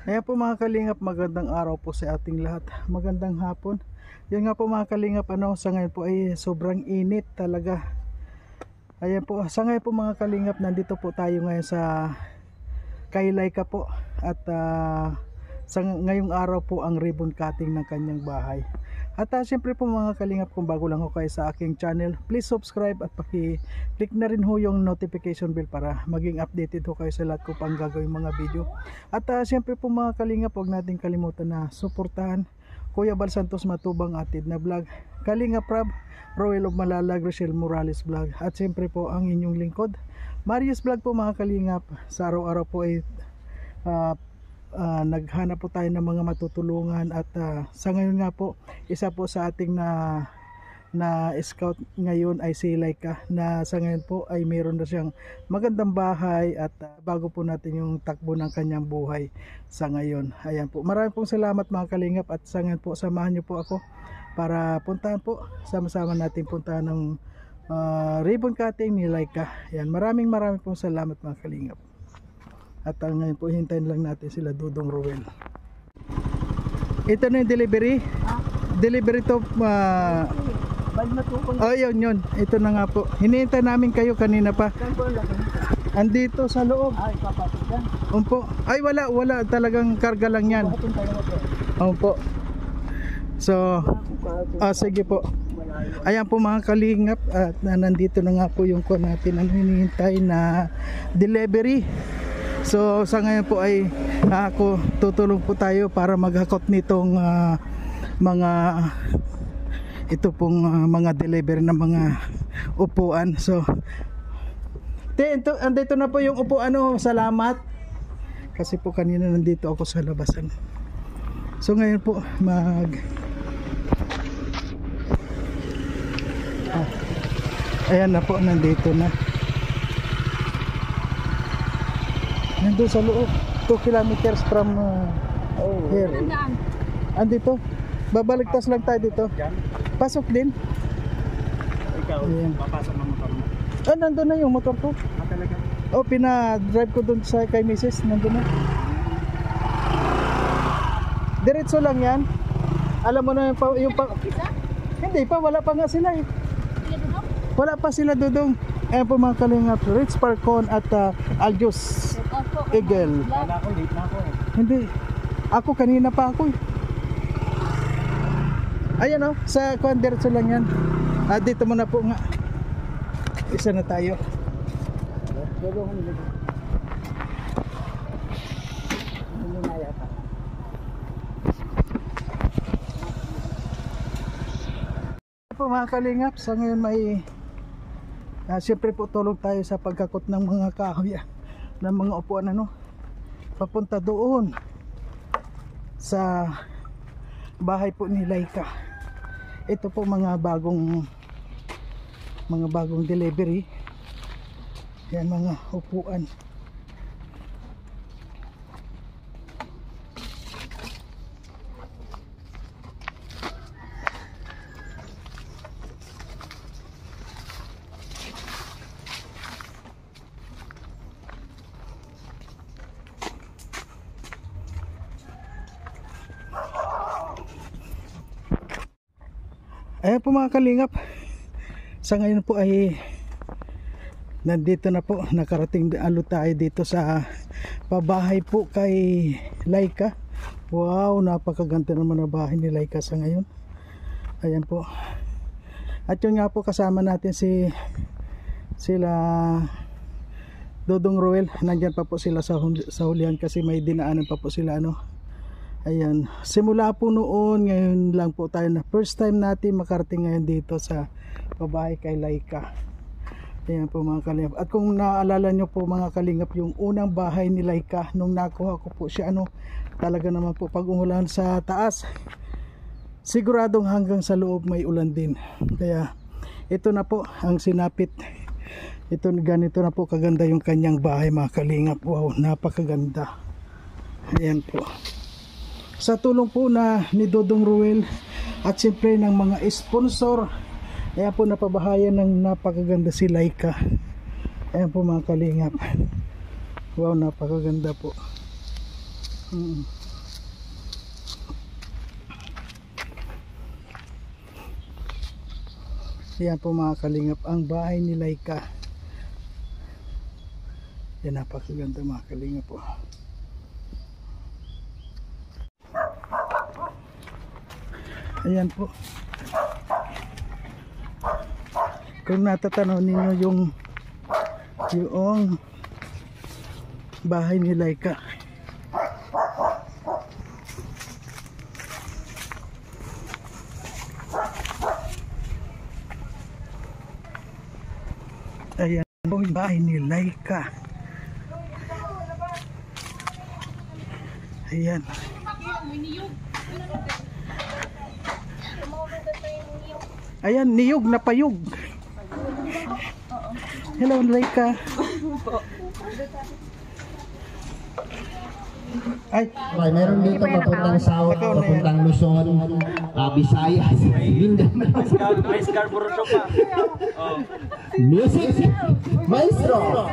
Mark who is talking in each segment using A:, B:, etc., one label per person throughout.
A: Ayan po mga kalingap, magandang araw po sa ating lahat. Magandang hapon. Yan nga po mga kalingap, sa ngayon po ay sobrang init talaga. Ayan po, sa ngayon po mga kalingap, nandito po tayo ngayon sa Kaylay po. At sa ngayong araw po ang ribbon cutting ng kanyang bahay. At siyempre po mga kalingap, kung bago lang ho kayo sa aking channel, please subscribe at paki-click na rin ho yung notification bell para maging updated ho kayo sa lahat ko pang gagawin mga video. At siyempre po mga kalingap, huwag natin kalimutan na suportahan Kuya Bal Santos Matubang Atid na vlog, Kalingap Rab, Roel of Malalag, Rochelle Morales vlog, at siyempre po ang inyong lingkod Marius Vlog po mga kalingap. Sa araw-araw po ay naghanap po tayo ng mga matutulungan at sa ngayon nga po, isa po sa ating na scout ngayon ay si Laika, na sa ngayon po ay mayroon na siyang magandang bahay at bago po natin yung takbo ng kanyang buhay sa ngayon. Ayan po, maraming pong salamat mga kalingap, at sa ngayon po samahan niyo po ako para puntahan po, sama-sama natin puntahan ng ribbon cutting ni Laika. Ayan, maraming pong salamat mga kalingap. At ngayon po hintayin lang natin sila Dudong Roel. Ito na yung delivery. Delivery to oh yun. Ito na nga po. Hinihintay namin kayo kanina pa. Andito sa loob. Ay, papasok yan. Opo. Ay wala. Talagang karga lang yan. Opo. So, sige po. Ayan po mga kalingap. At nandito na nga po yung ko natin ang hinihintay na delivery. So sa ngayon po ay ako tutulong po tayo para maghakot nitong mga mga delivery ng mga upuan. So andito na po yung upuan. Salamat kasi po kanina nandito ako sa labasan. So ngayon po ayan na po, nandito na. Nandun sa loob, 2 kilometers from here. Andito, babaligtas lang tayo dito. Pasok din.
B: Ikaw, papasok ng motor mo?
A: Nandun na yung motor ko.
B: Talaga?
A: Pina-drive ko dun sa kay Mrs. Nandun na. Diretso lang yan. Alam mo na yung hindi pa, wala pa nga sila eh. Wala pa sila Dudong. Ayan po mga kalingap, Rich Parcon at Aljus Eagle.
B: Wala ako, late na ako.
A: Hindi, ako kanina pa ako eh. Ayan sa diretso lang yan. Dito muna po nga. Isa na tayo. Po mga kalingap, sa ngayon may siyempre po tulong tayo sa pagkakot ng mga kahoy ng mga upuan papunta doon sa bahay po ni Laika. Ito po mga bagong delivery. Yan mga upuan. Ayan po mga kalingap, sa ngayon po ay nandito na po, nakarating tayo dito sa pabahay po kay Laika. Wow, napakaganda naman ang bahay ni Laika sa ngayon. Ayan po. At yun nga po, kasama natin sila Dudong Roel. Nandyan pa po sila sa hulihan kasi may dinaanan pa po sila Ayan, simula po noon, ngayon lang po tayo na first time natin makarating ngayon dito sa pabahay kay Laika. Ayan po mga kalingap. At kung naalala nyo po mga kalingap, yung unang bahay ni Laika, nung nakuha ko po siya, talaga naman po pag umulan sa taas, siguradong hanggang sa loob may ulan din. Kaya ito na po ang sinapit. Ganito na po kaganda yung kanyang bahay mga kalingap. Wow, napakaganda. Ayan po. Sa tulong po ni Dudong Roel at siyempre ng mga sponsor, ayan po, napabahayan ng napakaganda si Laika. Ayan po mga kalingap. Wow, napakaganda po. Hmm. Yan po mga kalingap ang bahay ni Laika. Yan, napakaganda mga kalingap po. Ayan po. Kung natatanaw ninyo yung bahay ni Laika. Ayan po yung bahay ni Laika. Ayan. Ayan, niyog na payog. Hello, Laika. Ay,
C: Okay, meron dito papuntang South, papuntang Luzon, Visayas, Mindanao.
B: May Scarborough pa. Oh.
C: Music, Maestro.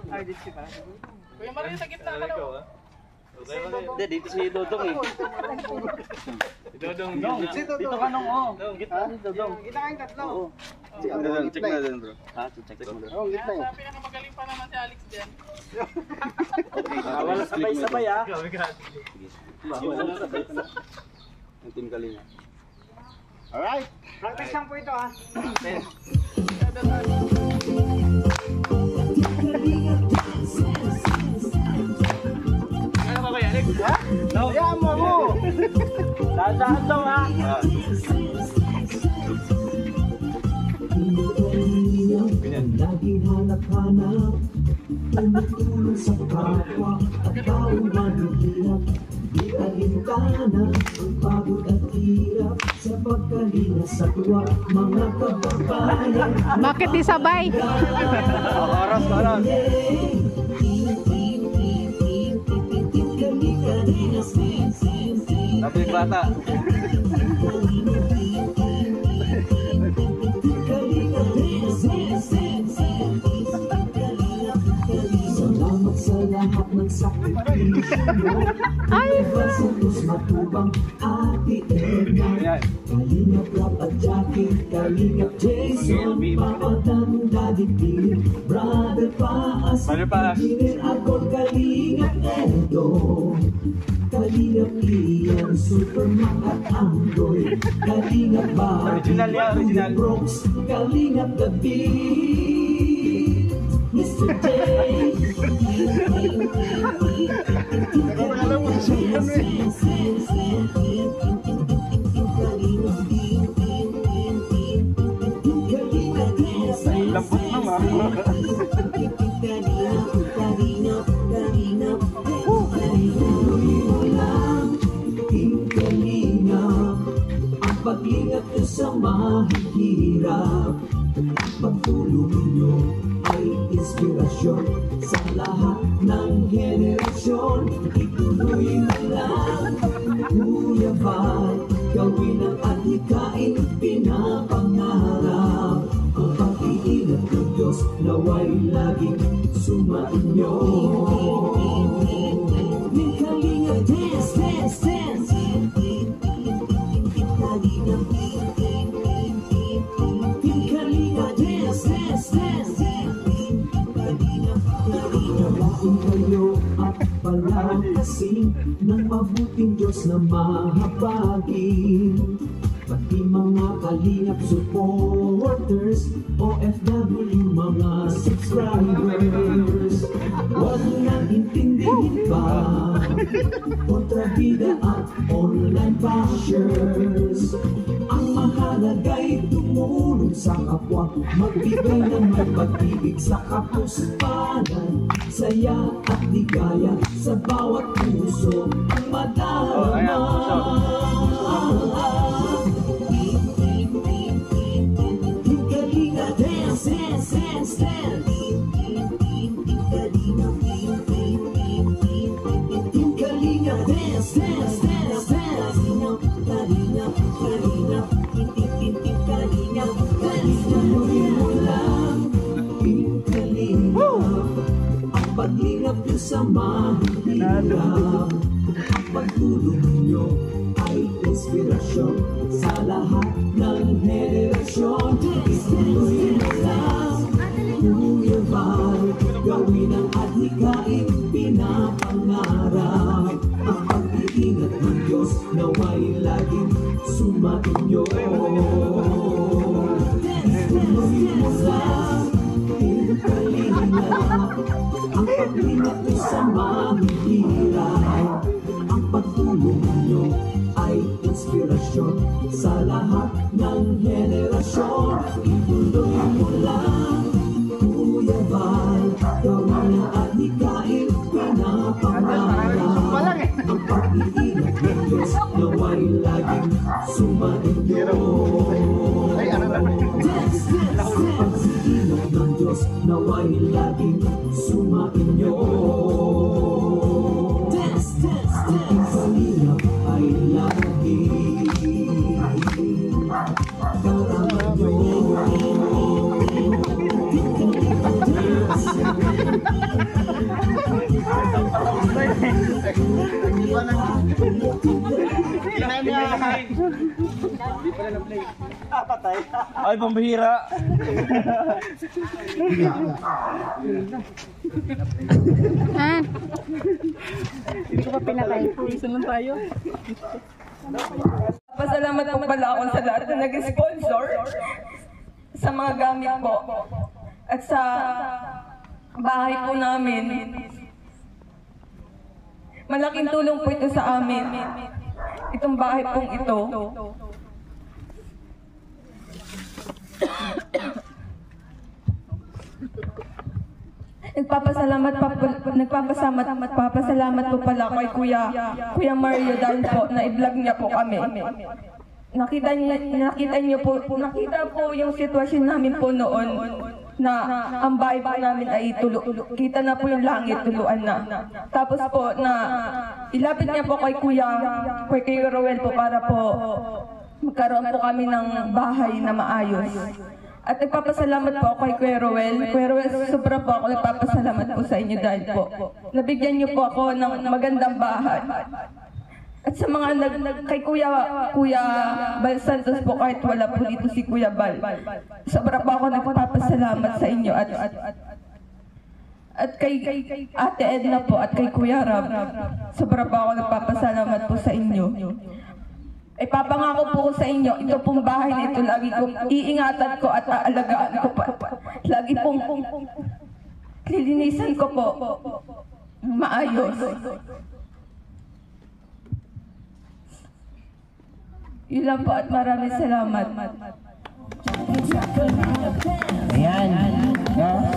B: Ay, dito pa. Kuya Mario, sa gitna ka daw. Hindi, dito si Dodong eh. Si Dodong. Dito ka nung, oh. Gitna si Dodong. Gitna kayong tatlo. Check na din bro. Ha, check mo bro. Oo, gitna yun. Pinakamagaling pa naman si Alex dyan. Wala sabay-sabay ah. Wala sabay-sabay. Ang team Kalinga. Alright. Practice lang po ito ah. Ano ba kaya Alex? Ha? Hayaan mo ako. Dahan-dahan daw ha.
D: Laging hanap-hanap, tumutulong sa kapwa at taong mahihirap. Di alintana ang pagod at hirap sa pagkalinga sa tuwa, mga kababayan.
E: Bakit di sabay?
B: Oras. Tapi bata.
D: Salamat sa lahat ng sakripisyo mo. Santos Matubang, Ate Edna, Kalingap Rap at Jackie, Kalingap Jason, Papa Dan, Daddy P, Brother Paas, Engineer Agor, Kalingap Edo, Kalingap Ian, Superman at Anggoy, Kalingap Bobby,
B: Original.
D: Brooks, Kalingap David, Mr. J.
B: Lambot naman.
D: Ang pag-ingat nyo sa mahihirap, pagtulong nyo ay inspirasyon sa lahat ng henerasyon. Ituloy mo lang, Kuya Val, gawin ang adhikain pinapangarap. Ang pag-iingat ng Diyos naway laging sumainyo. May Kalingap dance, dance, dance. Kalingap, Kalingap dance, dance, dance. Gawain kayo at palakasin ng mabuting Diyos na mahabagin. Pati mga Kalingap supporters, OFW mga subscribers, huwag nang intindihin pa kontrabida at online bashers. Ang mahalaga'y tumulong sa kapwa, magbigay ng may pag-ibig sa kapuspanan, saya at ligaya sa bawat puso ang madarama. Kalingap dance, dance, dance, dance. Kalingap dance, dance, dance, dance. Kalingap, Kalingap, Kalingap, tuloy mo lang, Kalingap. Ang paglingap nyo sa mahihirap, hirap. Ang pagtulong nyo ay inspirasyon sa lahat ng henerasyon. Ituloy mo lang, Kuya Val, gawin ang adhikain pinapangarap. Ang pag-iingat ng Diyos nawa'y laging sumainyo. Tuloy mo lang, Kalingap, ang pag-ingat nyo sa mahihirap. Ang pagtulong nyo ay inspirasyon sa lahat ng henerasyon. Ituloy mo lang, Kuya Val, gawin ang adhikain pinapangarap. Ang pag-iingat ng Diyos nawa'y laging sumainyo. Pagsiingat ng Diyos nawa'y laging sumainyo. Ang kalingap ay laging karama nyo.
B: Ay, pambihira.
A: Hindi ko pa pinatay. Puwisan lang tayo.
E: Pasalamat po pala ako sa lahat na nag-sponsor sa mga gamit po at sa bahay po namin. Malaking tulong po ito sa amin. Itong bahay pong ito. Nagpapasalamat po pala kay Kuya Mario dahil po na-vlog niya po kami. Nakita po yung sitwasyon namin po noon na ang bahay po namin ay kita na po yung langit, tuluan na. Tapos po na ilapit niya po kay Kuya Roel po para po magkaroon po kami ng bahay na maayos. At nagpapasalamat po ako kay Kuya Roel. Kuya Roel, sobra po ako nagpapasalamat po sa inyo dahil po nabigyan niyo po ako ng magandang bahay. At sa mga kay Kuya Bal Santos po, kahit wala po dito si Kuya Bal, sobra po ako nagpapasalamat sa inyo at kay Ate Edna po at kay Kuya Rab, sobra po ako nagpapasalamat po sa inyo. Ay papangako po ko sa inyo, ito pong bahay na ito lagi kong iingatan ko at aalagaan ko pa. Lagi pong lilinisan ko po maayos. Yun lang po at maraming salamat.
C: Ayan.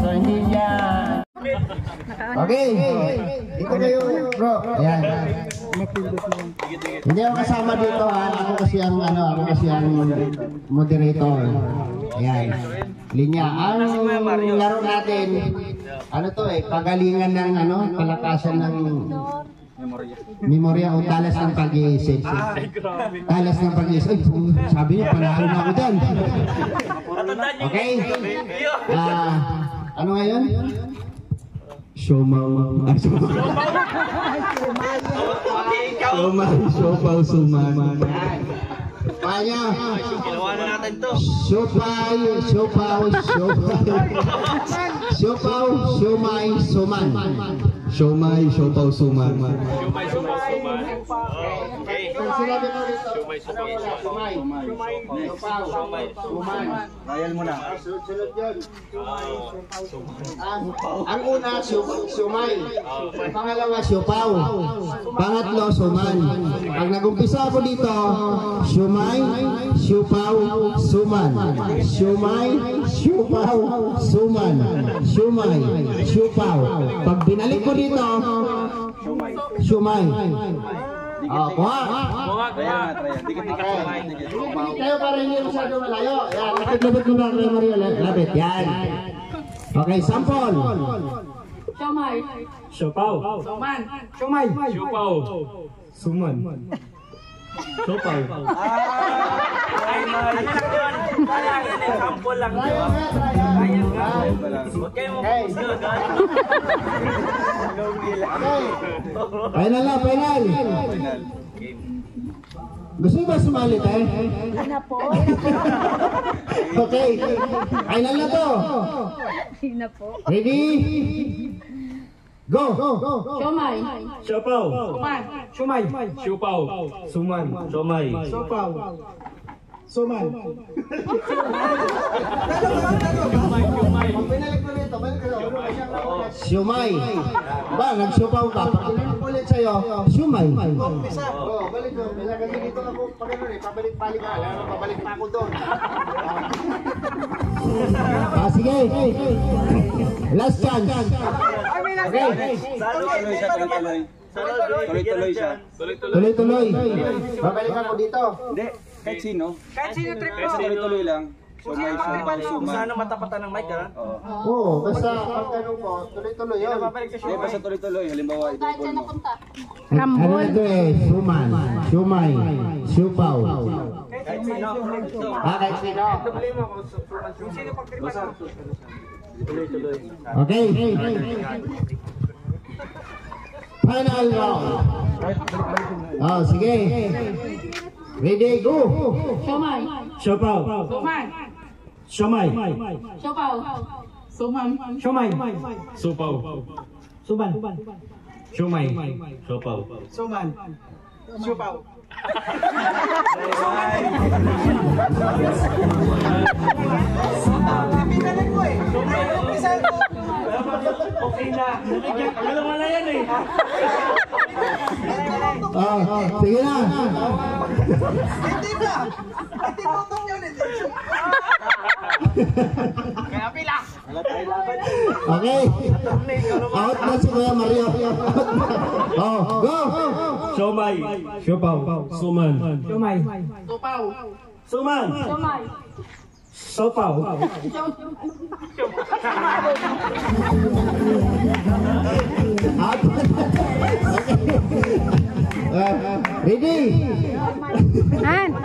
C: So hindi niya... Okay. Dito kayo, bro. Ayan. Hindi ako kasama dito ha. Ako kasi ang moderator. Ayan. Linya. Ang laro natin, pagalingan ng palakasan ng memorya o talas ng pag-iisip. Talas ng pag-iisip. Sabi niya, panalo na ako dyan. Okay? Ano ngayon? Siopaw. Siopaw, suman. Kanya.
B: Ginawa na natin to.
C: Siopaw, siomay, suman. Siomay, siopaw, suman.
B: Okay.
C: Sinabi ko dito.
B: Siomay.
C: Suman.
B: Rayal mo na.
C: Sunod yun. Ang una, siomay. Pangalawa, siopaw. Pangatlo, suman. Pag nag-umpisa ako dito, siomay, siopaw, suman. Siomay, siopaw, suman. Siomay, siopaw. Pag binalik ko dito, siomay. Kuha. Kayo para hindi masyado malayo. Yan, lapit mo na kay Mario. Lapit, yan. Okay, sample.
E: Siomay.
F: Siopaw.
E: Suman.
F: Siomay. Siopaw. Suman. Siopaw.
B: Sample lang. Huwag kayo
C: Final na, final. Gusto niyo ba sumali tayo?
G: Hindi na po.
C: Okay. Final na to.
G: Hindi na po.
C: Ready? Go!
G: Siomay.
F: Siopaw.
A: Sumay.
F: Siopaw. Suman. Siomay.
A: Sopaw. Suman.
C: Siumay. Ba, nagsiupaw ka. Pag tinanong ko ulit sa'yo, siumay. Oo, balik ko. Kasi dito ako, pag ano eh, pabalik-balik ka. Alam mo, pabalik pa ako doon. Sige. Last chance. Okay.
B: Tuloy-tuloy siya.
C: Tuloy-tuloy. Babalik ako dito.
B: Hindi, kahit sino. Basta tuloy-tuloy lang. Sumay, suman.
H: Sana matapatan ng mic, ha?
C: Oo, basta pag tanong ko, tuloy-tuloy yun.
B: Hindi, basta tuloy-tuloy. Halimbawa,
G: Saan siya napunta?
C: Ano na ito eh? Suman, siumay, siupaw.
H: Kahit sino.
C: Kahit sino.
H: Problema ko, kung sino pagtripan.
B: tuloy-tuloy.
C: Okay. Final round. Oh, sige. Ready, go.
G: Siomay.
F: Siopaw.
G: Suman.
F: Siomay.
G: Siopaw. Suman.
F: Siomay. Supaw. Suman. Siomay. Siopaw.
A: Suman. Supaw.
H: Okay na. Alam mo na yan eh.
C: Sige na.
A: Hindi ba? Hindi botong yun.
H: Kaya pila.
C: Okay. Out na si Kuya Mario. Oh, go.
F: Siomay. Siopaw. Suman.
A: Sumay.
G: Supaw.
F: Suman.
G: Siomay.
F: Siopaw.
C: Out. Ready?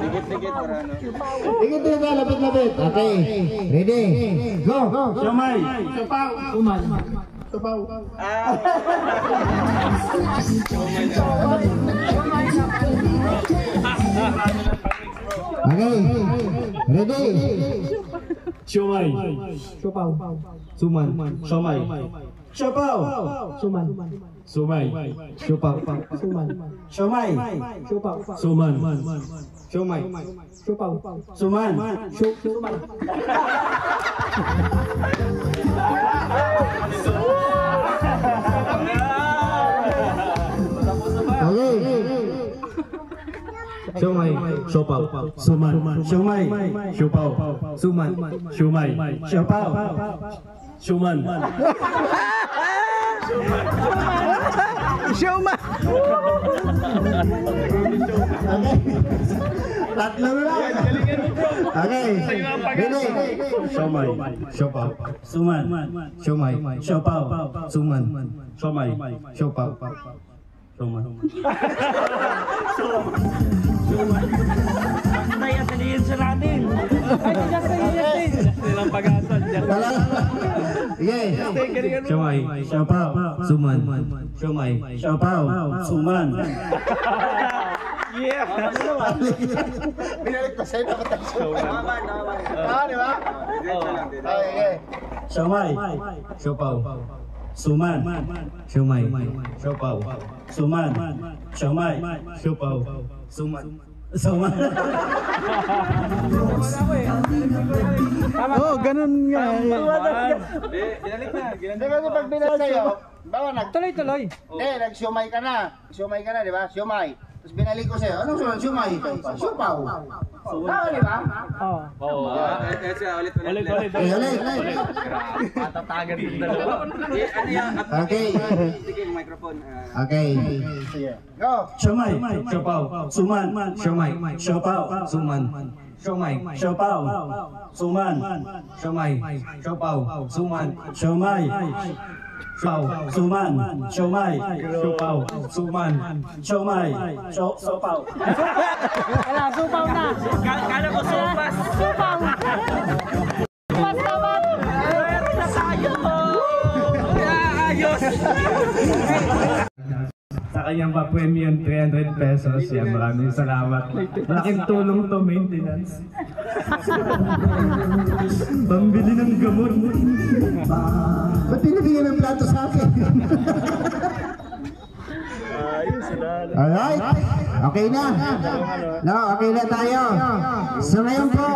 B: Dikit-dikit para ano.
C: Dikit-dikit na, lapit-lapit. Okay. Ready? Go.
F: Siomay.
A: Suman. Supaw.
C: Okay. Ready?
F: Siomay.
A: Supaw.
F: Suman. Siomay. Siopaw.
A: Suman.
F: Sumay. Siopaw.
A: Suman.
F: Siomay.
A: Supaw.
F: Suman. Siomay.
A: Supaw.
F: Suman.
A: Suman.
C: Okay.
F: Siomay. Siopaw. Suman. Siomay. Siopaw. Suman. Siomay. Siopaw. Suman.
A: Sioma.
C: Tatlo na lang. Okay. Ready?
F: Siomay. Siopaw. Suman. Siomay. Siopaw. Suman. Siomay. Siopaw. Suman.
H: Patay at salihin sa natin. Silang pag-asal.
C: Okay.
F: Siomay. Siopaw. Suman. Siomay. Siopaw. Suman.
H: Yeah.
C: Binalik pa sa'yo na matang
B: Naman.
C: di ba?
B: Diretso lang, diretso.
C: Okay.
F: Siomay. Siopaw. Suman. Siomay. Siopaw. Suman. Siomay. Siopaw. Suman. Suman.
A: Oh, ganun nga.
B: Hindi, ginalik na.
C: Hindi kasi pag binalik sa'yo, bawa
A: Tuloy-tuloy.
C: Hindi, nag-siumay ka na. Siumay ka na, di ba? Siumay. Tapos binalik ko sa'yo. Anong sunod? Siumay. Siupaw. Tama, di ba?
A: Oh.
H: Oo.
B: Kasi ulit.
F: Ulit.
C: Ulit.
H: Patatagan din dalawa.
B: Ano yan?
C: Okay.
B: Sige, yung microphone.
C: Okay. Go.
F: Siomay. Siopaw. Suman. Siomay. Siopaw. Suman. Siomay. Siopaw. Suman. Siomay. Siopaw. Suman. Siomay. Siopaw. Suman. Siomay. Siopaw. Suman. Siomay. Siopaw.
G: Wala, supaw na.
H: Kala ko sopas.
G: Supaw. Supas naman.
H: Ayos.
F: kanyang pa-premium 300 pesos. Yan, maraming salamat. Malaking tulong to, maintenance. Pambili ng gamot.
C: Ba't pinibigyan ng plato sa akin? Alright, okay na. No, okay na tayo. So ngayon po,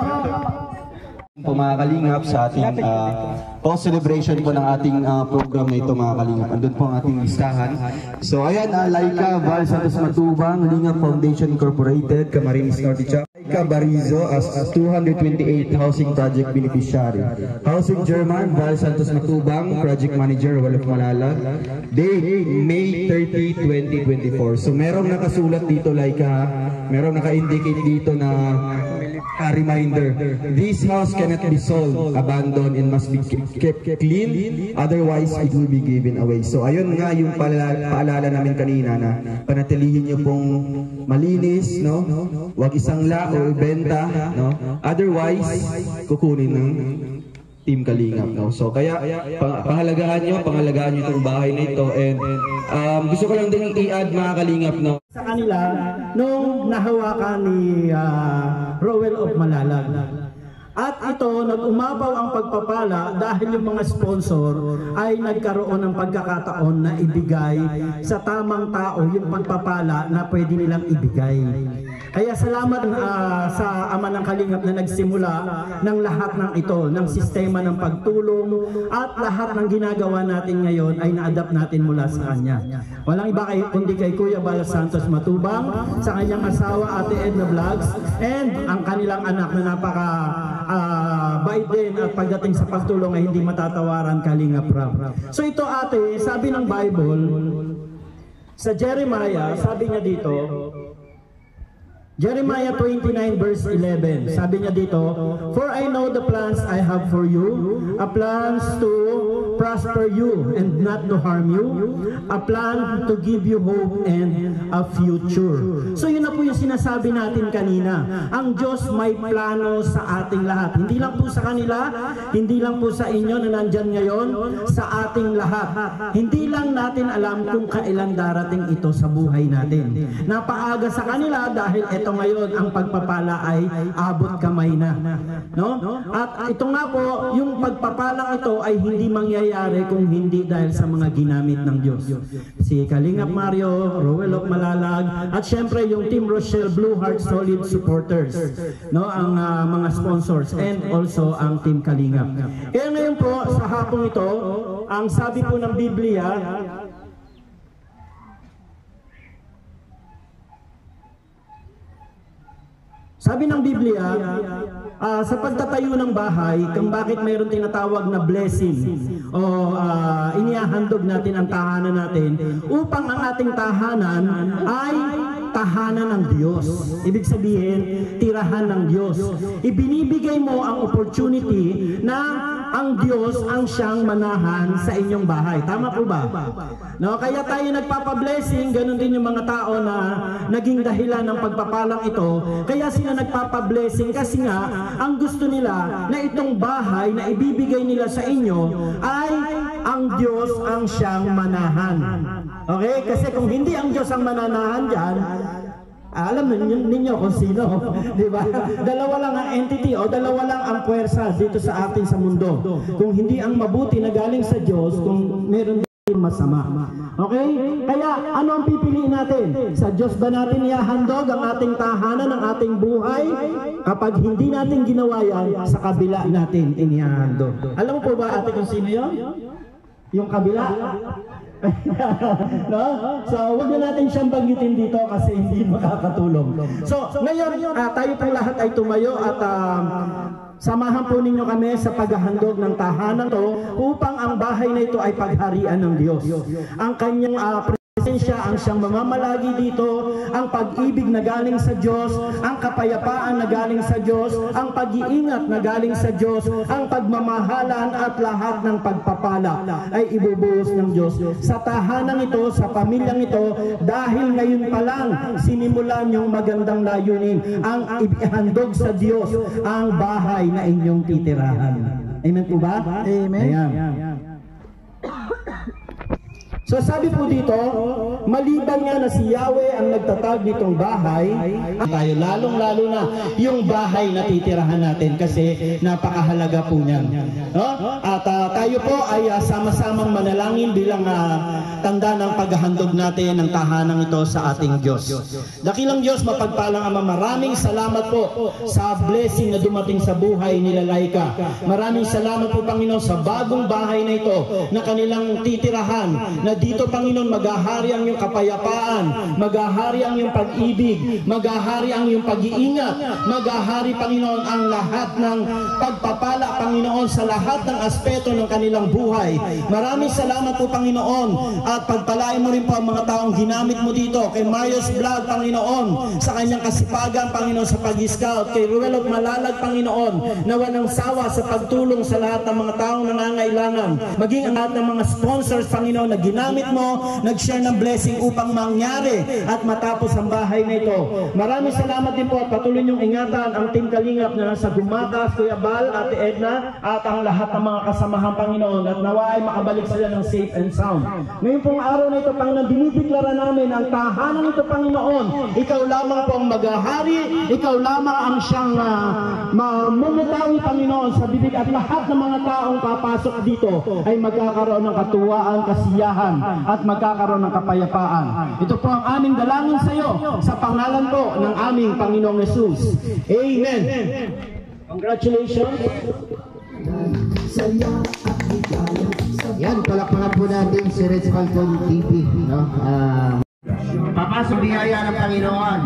I: mga kalingap sa ating post-celebration po ng ating program na ito, mga kalingap. Andun po ang ating listahan. So ayan, Laika Val Santos Matubang, Lingap Foundation Incorporated, Camarines Norte Chapter. Laika Barizo as 228 Housing Project Beneficiary. Housing German, Val Santos Matubang, Project Manager, Wolof Malalag. Date, May 30, 2024. So merong nakasulat dito, Laika. Merong naka-indicate dito na reminder, this house cannot be sold, abandoned, and must be kept clean, otherwise it will be given away. So ayun nga yung paalala namin kanina na panatilihin nyo pong malinis, no? Huwag isang o ibenta, no? Otherwise, kukunin ng Team Kalingap, no? So kaya pangalagaan nyo itong bahay na ito, and gusto ko lang din i-add, mga Kalingap, no?
C: sa kanila nung nahawakan ni Rowell of Malalag. At ito, nag-umapaw ang pagpapala dahil yung mga sponsor ay nagkaroon ng pagkakataon na ibigay sa tamang tao yung pagpapala na pwede nilang ibigay. Kaya salamat sa Ama ng Kalingap na nagsimula ng lahat ng ito, ng sistema ng pagtulong, at lahat ng ginagawa natin ngayon ay na-adapt natin mula sa kanya. Walang iba kundi kay Kuya Val Santos Matubang, sa kanyang asawa Ate Edna Vlogs, and ang kanilang anak na napaka bait din, at pagdating sa pagtulong ay hindi matatawaran, Kalingap Rab. So ito, ate, sabi ng Bible sa Jeremiah, sabi niya dito, Jeremiah 29 verse 11, sabi niya dito, for I know the plans I have for you, a plans to prosper you and not to harm you, a plan to give you hope and a future. So yun na po yung sinasabi natin kanina. Ang Diyos may plano sa ating lahat. Hindi lang po sa kanila, hindi lang po sa inyo na nandyan ngayon, sa ating lahat. Hindi lang natin alam kung kailan darating ito sa buhay natin. Napaaga sa kanila dahil ito ngayon ang pagpapala ay abot kamay na. No? At ito nga po, yung pagpapalang ito ay hindi mangyayari kung hindi dahil sa mga ginamit ng Diyos. Si Kalingap Mario, Rowell of Malalag, at syempre yung Team Rochelle Blue Heart Solid Supporters, no, ang mga sponsors, and also ang Team Kalingap. Kaya ngayon po, sa hapong ito, ang sabi po ng Biblia, sabi ng Biblia, sa pagtatayo ng bahay, kung bakit mayroon tinatawag na blessing o inihahandog natin ang tahanan natin upang ang ating tahanan ay tahanan ng Diyos. Ibig sabihin, tirahan ng Diyos. Ibinibigay mo ang opportunity na ang Diyos ang siyang manahan sa inyong bahay. Tama po ba? No, kaya tayo nagpapablessing, ganun din yung mga tao na naging dahilan ng pagpapalang ito. Kaya sila nagpapablessing kasi nga ang gusto nila na itong bahay na ibibigay nila sa inyo ay ang Diyos ang siyang manahan. Okay? Kasi kung hindi ang Diyos ang mananahan dyan, alam ninyo kung sino, di ba? Dalawa lang ang entity o dalawa lang ang puwersa dito sa atin sa mundo. Kung hindi ang mabuti na galing sa Diyos, kung meron din masama. Okay? Kaya ano ang pipiliin natin? Sa Diyos ba natin ihahandog ang ating tahanan, ang ating buhay? Kapag hindi natin ginawa yan, sa kabila natin inihahandog. Alam mo po ba, ate, kung sino yun? Yung kabila? No? So, huwag na natin siyang banggitin dito kasi hindi makakatulong. So, ngayon, tayo po lahat ay tumayo at samahan po ninyo kami sa paghahandog ng tahanan to upang ang bahay na ito ay pagharian ng Diyos. Ang kanyang presensya ang siyang mamamalagi dito, ang pag-ibig na galing sa Diyos, ang kapayapaan na galing sa Diyos, ang pag-iingat na galing sa Diyos, ang pagmamahalan at lahat ng pagpapala ay ibubuhos ng Diyos sa tahanan ito, sa pamilyang ito, dahil ngayon pa lang sinimulan yung magandang layunin, ang ihandog sa Diyos ang bahay na inyong titirahan. Amen po ba?
A: Amen.
C: Ayan. So sabi po dito, maliban nga na si Yahweh ang nagtatag nitong bahay, tayo lalong-lalo na yung bahay na titirahan natin kasi napakahalaga po niyan. No? At tayo po ay sama-samang manalangin bilang tanda ng paghahandog natin ng tahanang ito sa ating Diyos. Dakilang Diyos, mapagpalang Ama, maraming salamat po sa blessing na dumating sa buhay nila Laika. Maraming salamat po, Panginoon, sa bagong bahay na ito na kanilang titirahan, na dito, Panginoon, maghahari ang iyong kapayapaan, maghahari ang iyong pag-ibig, maghahari ang iyong pag-iingat, maghahari, Panginoon, ang lahat ng pagpapala, Panginoon, sa lahat ng aspeto ng kanilang buhay. Maraming salamat po, Panginoon, at pagpalain mo rin po ang mga taong ginamit mo dito, kay Marius Vlog, Panginoon, sa kanyang kasipagan, Panginoon, sa pag-scout, kay Ruel of Malalag, Panginoon, na walang sawa sa pagtulong sa lahat ng mga taong nangangailangan, maging ang lahat ng mga sponsors, Panginoon, na ginamit mo, nag-share ng blessing upang mangyari at matapos ang bahay na ito. Maraming salamat din po at patuloy niyong ingatan ang Team Kalingap na nasa Gumakas, Kuya Bal, Ate Edna, at ang lahat ng mga kasamahan, Panginoon, at nawa ay makabalik sila ng safe and sound. Ngayon pong araw na ito, Panginoon, dinideklara namin ang tahanan ito, Panginoon. Ikaw lamang po ang maghahari, ikaw lamang ang siyang mamumutawi, Panginoon, sa bibig, at lahat ng mga taong papasok dito ay magkakaroon ng katuwaan, kasiyahan, at magkakaroon ng kapayapaan. Ito po ang aming dalangin sa iyo sa pangalan po ng aming Panginoong Jesus. Amen. Congratulations.
J: Yan, palakpakan po natin si Red Falcon TV. No? Papasok biyaya ng Panginoon.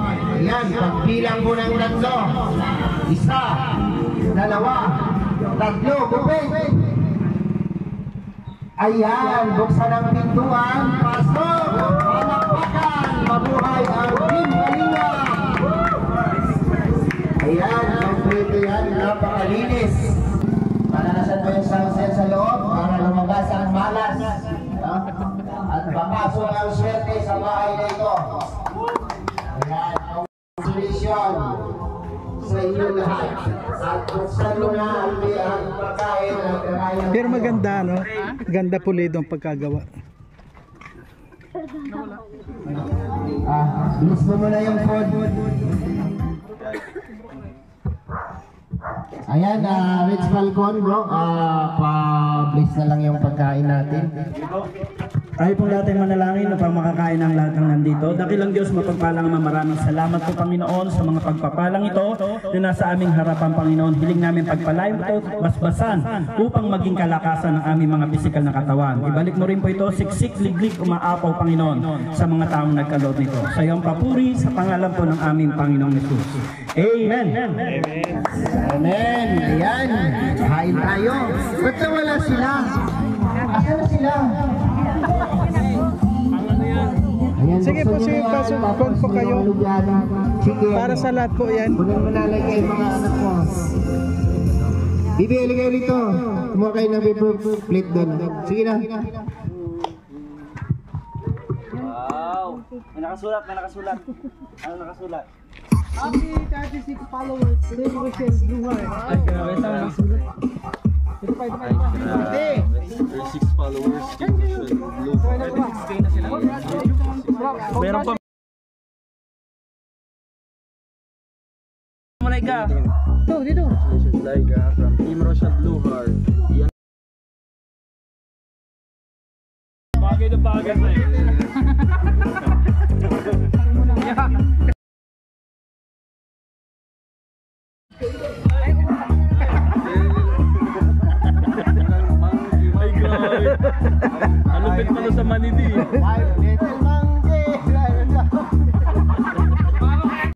J: Yan, pagbilang po ng 3. 1, 2, 3, gupit. Ayan, buksan ang pintuan. Pasok! Palakpakan! Mabuhay ang Team Kalingap! Ayan, kompleto yan. Napakalinis. Pananasan mo yung sunset sa loob para lumabas ang malas. At papasok ang swerte sa bahay na ito. Ayan, congratulations sa inyo lahat. At buksan mo na ang pagkain ng karaya.
A: Pero maganda, no? Ganda pulido ang pagkagawa.
J: Gusto mo na yung food. Ayan, Rich Falcon, bro. Pa-bless na lang yung pagkain natin.
C: Tayo pong natin manalangin upang makakain ang lahat ng nandito. Dakilang Diyos, mapagpalang Ama, maraming salamat po, Panginoon, sa mga pagpapalang ito na nasa aming harapan, Panginoon. Hiling namin pagpalain ito, basbasan, upang maging kalakasan ng aming mga pisikal na katawan. Ibalik mo rin po ito, siksik, liglig, umaapaw, Panginoon, sa mga taong nagkaloob nito. Sa iyong papuri, sa pangalan po ng aming Panginoong Jesus. Amen.
J: Amen. Amen. Ayan. Kain tayo. Ba't wala sila? Asan na sila? Ayan,
A: Sige po, sige, pasok po kayo. Para sa lahat po yan.
J: Unang manalay kayo mga anak mo. Bibi, kayo rito. Kumuha kayo ng paper plate doon. Sige na.
B: Wow! May nakasulat, may nakasulat. Ano nakasulat?
A: Happy 36 followers. Celebration Blue Heart.
B: Ay, grabe. Saan nakasulat?
A: Ito pa, ito pa, ito pa.
I: 36 followers. Blue Heart.
B: na sila.
A: Meron pa.
B: Malaika.
A: Dito, dito.
I: Laika from Team Rochelle Blue Heart.
B: Bagay na bagay na eh. Ay, grabe. Alupit mo na sa Manidi.